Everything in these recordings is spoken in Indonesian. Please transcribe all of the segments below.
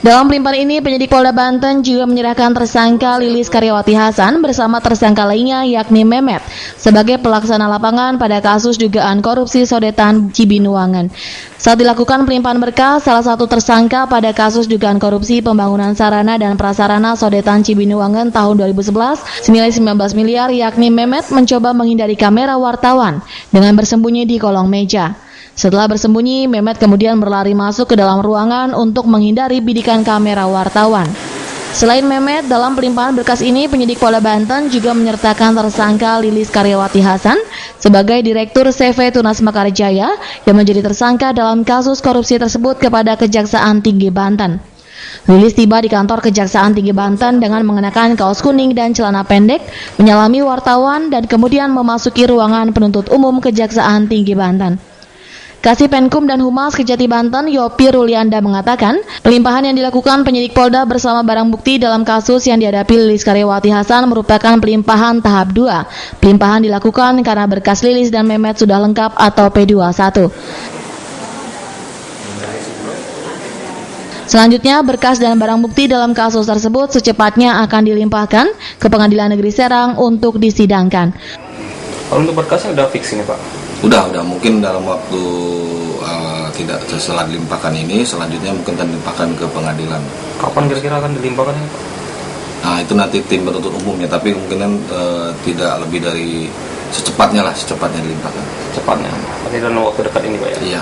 Dalam pelimpahan ini, penyidik Polda Banten juga menyerahkan tersangka Lilis Karyawati Hasan bersama tersangka lainnya yakni Memet sebagai pelaksana lapangan pada kasus dugaan korupsi Sodetan Cibinuangan. Saat dilakukan pelimpahan berkas, salah satu tersangka pada kasus dugaan korupsi pembangunan sarana dan prasarana Sodetan Cibinuangan tahun 2011 senilai 19 miliar yakni Memet mencoba menghindari kamera wartawan dengan bersembunyi di kolong meja. Setelah bersembunyi, Memet kemudian berlari masuk ke dalam ruangan untuk menghindari bidikan kamera wartawan. Selain Memet, dalam pelimpahan berkas ini penyidik Polda Banten juga menyertakan tersangka Lilis Karyawati Hasan sebagai Direktur CV Tunas Mekarjaya yang menjadi tersangka dalam kasus korupsi tersebut kepada Kejaksaan Tinggi Banten. Lilis tiba di kantor Kejaksaan Tinggi Banten dengan mengenakan kaos kuning dan celana pendek, menyalami wartawan dan kemudian memasuki ruangan penuntut umum Kejaksaan Tinggi Banten. Kasih Penkum dan Humas Kejati Banten, Yopi Rulianda mengatakan, pelimpahan yang dilakukan penyidik Polda bersama barang bukti dalam kasus yang dihadapi Lilis Karyawati Hasan merupakan pelimpahan tahap 2. Pelimpahan dilakukan karena berkas Lilis dan Memet sudah lengkap atau P21. Selanjutnya, berkas dan barang bukti dalam kasus tersebut secepatnya akan dilimpahkan ke Pengadilan Negeri Serang untuk disidangkan. Kalau untuk berkasnya udah fix ini, Pak? Udah mungkin dalam waktu tidak setelah dilimpahkan ini, selanjutnya mungkin akan dilimpahkan ke pengadilan. Kapan kira-kira akan dilimpahkan ini, Pak? Nah, itu nanti tim penuntut umumnya, tapi kemungkinan tidak lebih dari secepatnya dilimpahkan. Cepatnya, berarti dalam waktu dekat ini, Pak ya? Iya.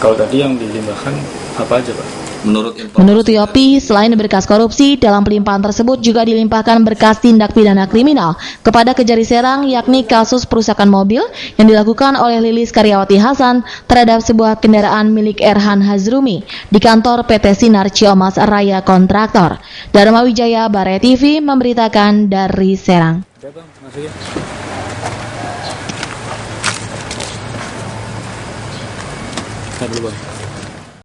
Kalau tadi yang dilimpahkan apa aja, Pak? Menurut Yopi, selain berkas korupsi, dalam pelimpahan tersebut juga dilimpahkan berkas tindak pidana kriminal kepada Kejari Serang, yakni kasus perusakan mobil yang dilakukan oleh Lilis Karyawati Hasan terhadap sebuah kendaraan milik Erhan Hazrumi di kantor PT Sinar Ciomas Raya Kontraktor. Dharma Wijaya, Bare TV memberitakan dari Serang. Bang,